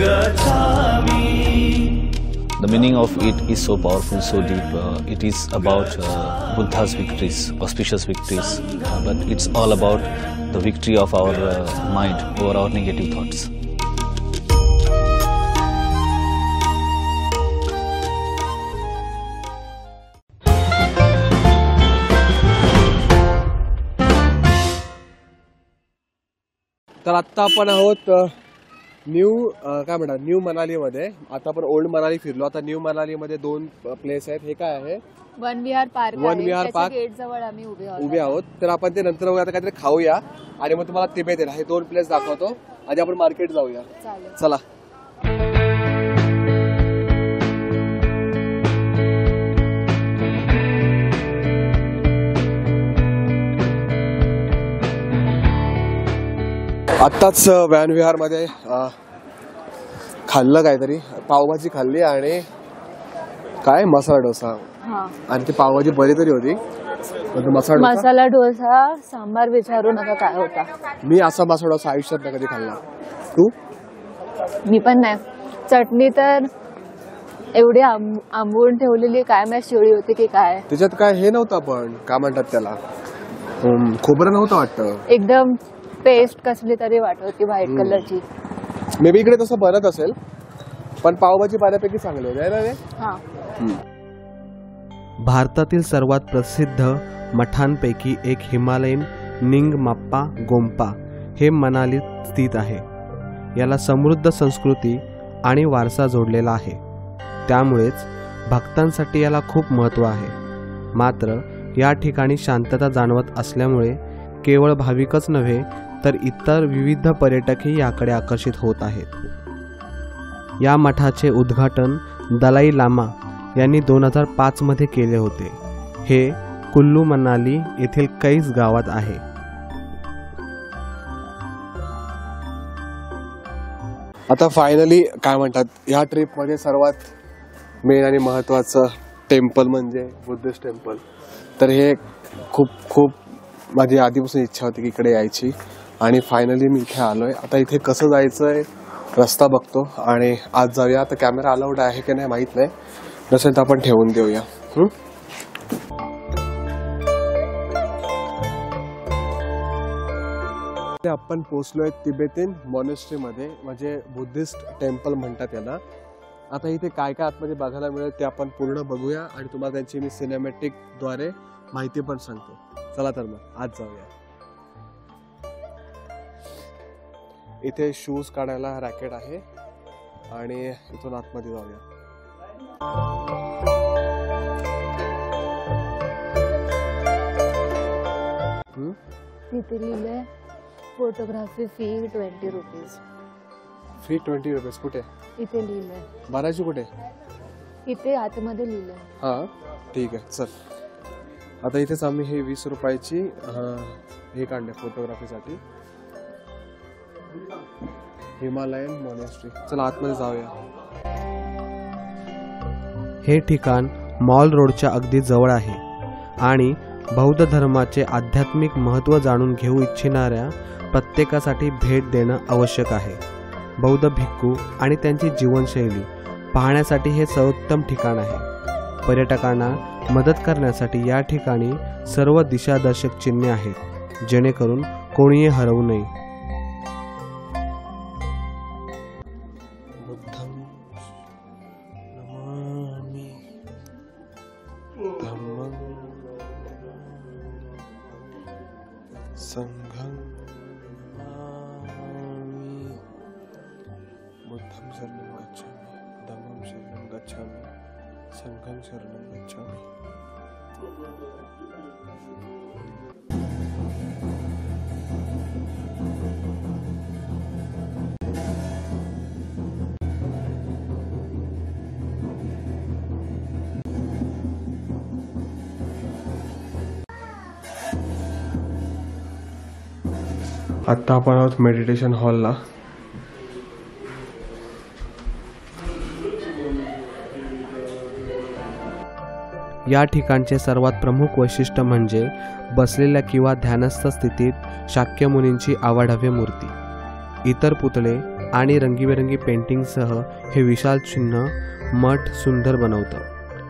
The meaning of it is so powerful, so deep. It is about Buddha's victories, auspicious victories, but it's all about the victory of our mind over our negative thoughts. तर आत्ता आपण आहोत new मनालीमध्ये. आता आपण old Manali फिरलो. आता new मनालीमध्ये दोन place आहेत. हे काय आहे? वन विहार पार्क. गेट जवळ आम्ही उभे आहोत. तर आपण ते नंतर बघूया. आता काहीतरी खाऊया आणि मग तुम्हाला तिबेत येईल. हे दोन प्लेस दाखवतो. आधी आपण मार्केट जाऊया. चला. आत्ताच वॅन विहार मध्ये खाल्लं काहीतरी. पावभाजी खाल्ली आणि काय मसाला डोसा. आणि ती पावभाजी बरी तरी होती. मसाला डोसा सांबार विचारू नका काय होता. मी असा मसाला डोसा आयुष्यात कधी खाल्ला. तू? मी पण नाही. चटणी तर एवढी आंबवून ठेवलेली, काय माहिती शिळी होती की काय. त्याच्यात काय हे नव्हतं, पण काय म्हणतात त्याला, खोबरं नव्हतं वाटतं. एकदम पेस्ट कसली तरी वाटत होती व्हाईट कलरची. मे बी इकडे तसं बनत असेल, पण पावभाजी बऱ्यापैकी चांगली होती ना. भारतातील सर्वात प्रसिद्ध मठांपैकी एक हिमालयन निंगमाप्पा गोम्पा हे मनालीत स्थित आहे. याला समृद्ध संस्कृती आणि वारसा जोडलेला आहे, त्यामुळेच भक्तांसाठी याला खूप महत्त्व आहे. मात्र या ठिकाणी शांतता जाणवत असल्यामुळे केवळ भाविकच नव्हे तर इतर विविध पर्यटकही याकडे आकर्षित होत आहेत. या मठाचे उद्घाटन दलाई लामा यांनी 2005 मध्ये केले होते. हे कुल्लू मनाली येथील कैस गावात आहे. आता फायनली काय म्हणतात, ह्या ट्रिप मध्ये सर्वात मेन आणि महत्वाचं टेम्पल म्हणजे बुद्धिस्ट टेम्पल. तर हे खूप खूप माझी आधीपासून इच्छा होती की इकडे यायची आणि फायनली मी इथे आलोय. आता इथे कसं जायचंय रस्ता बघतो आणि आज जाऊया. आता कॅमेरा अलाउड आहे की नाही माहित नाही, नसेल तर आपण ठेवून देऊया. आपण पोहोचलोय तिबेटियन मॉनेस्ट्री मध्ये, म्हणजे बुद्धिस्ट टेम्पल म्हणतात याला. आता इथे काय काय आतमध्ये बघायला मिळेल ते आपण पूर्ण बघूया आणि तुम्हाला त्यांची मी सिनेमॅटिक द्वारे माहिती पण सांगतो. चला तर मग आज जाऊया. इथे शूज काढायला रॅकेट आहे आणि इथून आतमध्ये जाऊया. इथे लिहिलंय photography fee 20 rupees. Fee 20 rupees कुठे? इथे लिहिलंय. भरायची कुठे? इथे आतमध्ये लिहिलंय. हा ठीक आहे, चल. आता इथेच आम्ही हे 20 रुपयाची हे काढले फोटोग्राफीसाठी. Himalayan monastery. चला आतमध्ये जाऊया. हे ठिकाण मॉल रोडच्या अगदी जवळ आहे आणि बौद्ध धर्माचे आध्यात्मिक महत्त्व जाणून घेऊ इच्छिणाऱ्या प्रत्येकासाठी भेट देणं आवश्यक आहे. बौद्ध भिक्खू आणि त्यांची जीवनशैली पाहण्यासाठी हे सर्वोत्तम ठिकाण आहे. पर्यटकांना मदत करण्यासाठी या ठिकाणी सर्व दिशादर्शक चिन्हे आहेत, जेणेकरून कोणीही हरवू नये. संघं बुद्धं शरणं गच्छामि, धम्मं शरणं गच्छामि, संघं शरणं गच्छामि. आता आपण आहोत मेडिटेशन हॉलला. या ठिकाणचे सर्वात प्रमुख वैशिष्ट्य म्हणजे बसलेल्या किंवा ध्यानस्थ स्थितीत शाक्य मुनींची आवाढव्य मूर्ती. इतर पुतळे आणि रंगीबेरंगी पेंटिंगसह हे विशाल चिन्ह मठ सुंदर बनवतं.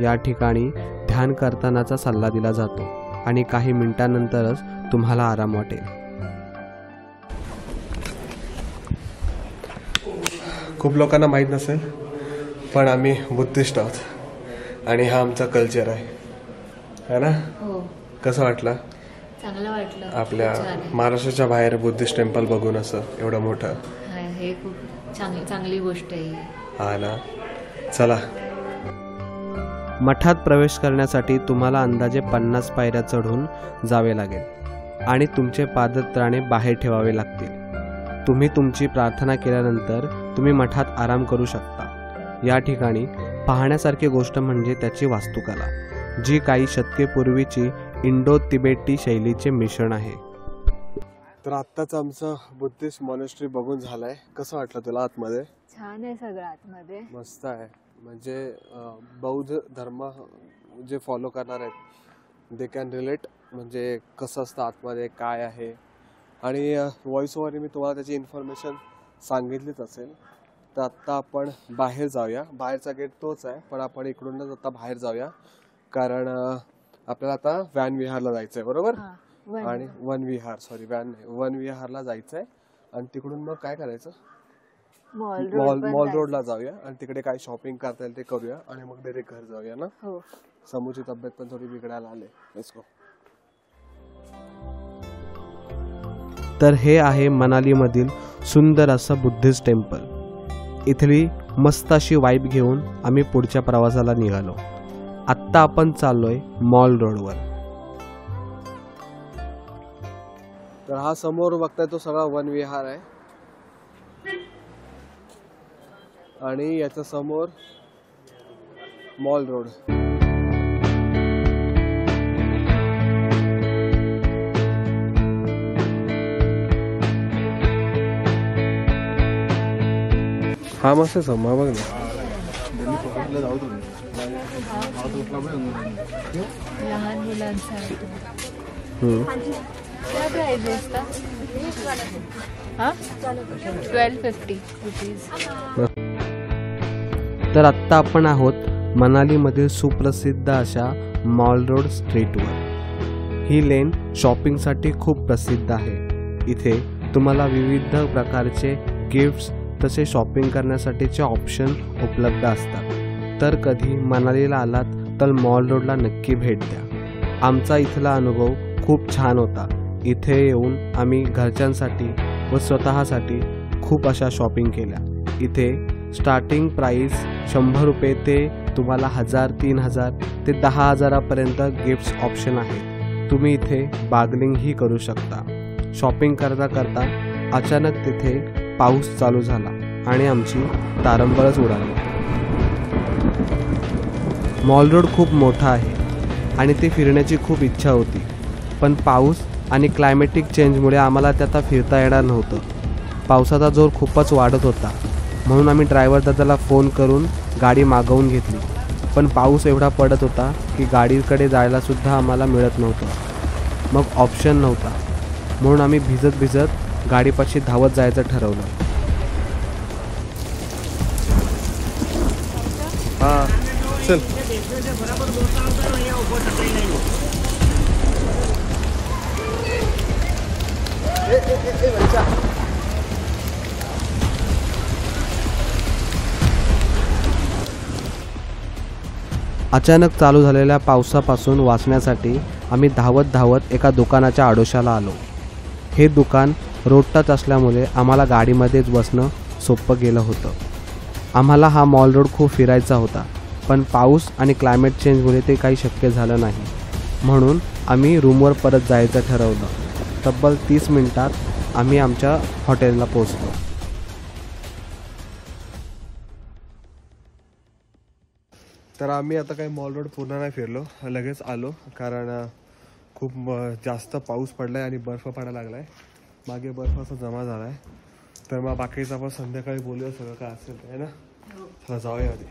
या ठिकाणी ध्यान करतानाचा सल्ला दिला जातो आणि काही मिनिटांनंतरच तुम्हाला आराम वाटेल. खूप लोकांना माहीत नसेल पण आम्ही बुद्धिस्ट आहोत आणि हा आमचा कल्चर आहे ना. हो, कसं वाटलं चांगलं वाटलं. आपल्या खूप छान आहे. महाराष्ट्राच्या बाहेर बुद्धिस्ट टेम्पल बघून असं एवढं मोठं. हे खूप चांगली गोष्ट आहे. हा ना. चला. मठात प्रवेश करण्यासाठी तुम्हाला अंदाजे 50 पायऱ्या चढून जावे लागेल आणि तुमचे पादत्राणे बाहेर ठेवावे लागतील. तुम्ही तुमची प्रार्थना केल्यानंतर तुम्ही मठात आराम करू शकता. या ठिकाणी पाहण्यासारखी गोष्ट म्हणजे त्याची वास्तुकला, जी काही शतके पूर्वीची इंडो तिबेटी शैलीचे मिश्रण आहे. तर आत्ताच आमचं बुद्धिस्ट मॉनेस्ट्री बघून झालंय. कसं वाटलं तुला आतमध्ये? छान आहे सगळं आतमध्ये. मस्त आहे. म्हणजे बौद्ध धर्म जे फॉलो करणार आहेत दे कॅन रिलेट, म्हणजे कसं असतं आतमध्ये, काय आहे. आणि व्हॉइस ओव्हरने मी तुम्हाला त्याची इन्फॉर्मेशन सांगितलीच असेल. तर आत्ता आपण बाहेर जाऊया. बाहेरचा गेट तोच आहे पण आपण इकडूनच आता बाहेर जाऊया, कारण आपल्याला आता व्यान विहारला जायचं आहे. बरोबर. आणि वन विहारला जायचं आहे. आणि तिकडून मग काय करायचं, मॉल रोडला जाऊया आणि तिकडे काय शॉपिंग करता येईल ते करूया आणि मग डायरेक्ट घर जाऊया ना. हो. समूची तब्येत पण थोडी बिघडायला आले. Let's go. तर हे आहे मनालीमधील सुंदर असं बुद्धिस्ट टेम्पल. इथली मस्त अशी वाईब घेऊन आम्ही पुढच्या प्रवासाला निघालो. आत्ता आपण चाललोय मॉल रोडवर. तर हा समोर बघताय तो सगळा वन विहार आहे आणि याच्या समोर मॉल रोड. हा मस्त समा बघ ना. लहान मुलांसाठी क्या प्राइस है इसका? 1250 रुपीज. तर आत्ता आपण आहोत मनालीमधील सुप्रसिद्ध अशा मॉल रोड स्ट्रीटवर. ही लेन शॉपिंगसाठी खूप प्रसिद्ध आहे. इथे तुम्हाला विविध प्रकारचे गिफ्ट्स तसे शॉपिंग करण्यासाठीचे ऑप्शन उपलब्ध असतात. तर कधी मनालीला आलात तर मॉल रोडला नक्की भेट द्या. आमचा इथला अनुभव खूप छान होता. इथे येऊन आम्ही घरच्यांसाठी व स्वतःसाठी खूप अशा शॉपिंग केल्या. इथे स्टार्टिंग प्राईस 100 रुपये ते तुम्हाला 1000, 3000 ते 10,000पर्यंत गिफ्ट्स ऑप्शन आहे. तुम्ही इथे बार्गेनिंगही करू शकता. शॉपिंग करता करता अचानक तिथे पाऊस चालू झाला आणि आमची तारंबळच उडाली. मॉल रोड खूप मोठा आहे आणि ते फिरण्याची खूप इच्छा होती, पण पाऊस आणि क्लायमेटिक चेंजमुळे आम्हाला त्यात फिरता येणार नव्हतं. पावसाचा जोर खूपच वाढत होता म्हणून आम्ही ड्रायव्हर दादाला फोन करून गाडी मागवून घेतली. पण पाऊस एवढा पडत होता की गाडीकडे जायलासुद्धा आम्हाला मिळत नव्हतं. मग ऑप्शन नव्हता म्हणून आम्ही भिजत भिजत गाडीपाशी धावत जायचं ठरवलं. हा चल. अचानक चालू झालेल्या पावसापासून वाचण्यासाठी आम्ही धावत धावत एका दुकानाच्या आडोशाला आलो. हे दुकान रोड टच असल्यामुळे आम्हाला गाडीमध्येच बसणं सोपं गेलं होतं. आम्हाला हा मॉल रोड खूप फिरायचा होता, पण पाऊस आणि क्लायमेट चेंजमुळे ते काही शक्य झालं नाही. म्हणून आम्ही रूमवर परत जायचं ठरवलं. तब्बल 30 मिनिटात आम्ही आमच्या हॉटेलला पोहोचलो. तर आम्ही आता काही मॉल रोड पूर्ण नाही फिरलो, लगेच आलो कारण खूप जास्त पाऊस पडलाय आणि बर्फ पडायला लागलाय. मागे बर्फ असा जमा झालाय. तर मग बाकीचं आपण संध्याकाळी बोलूया सगळं काय असेल ते, है ना. चला जाऊया आधी.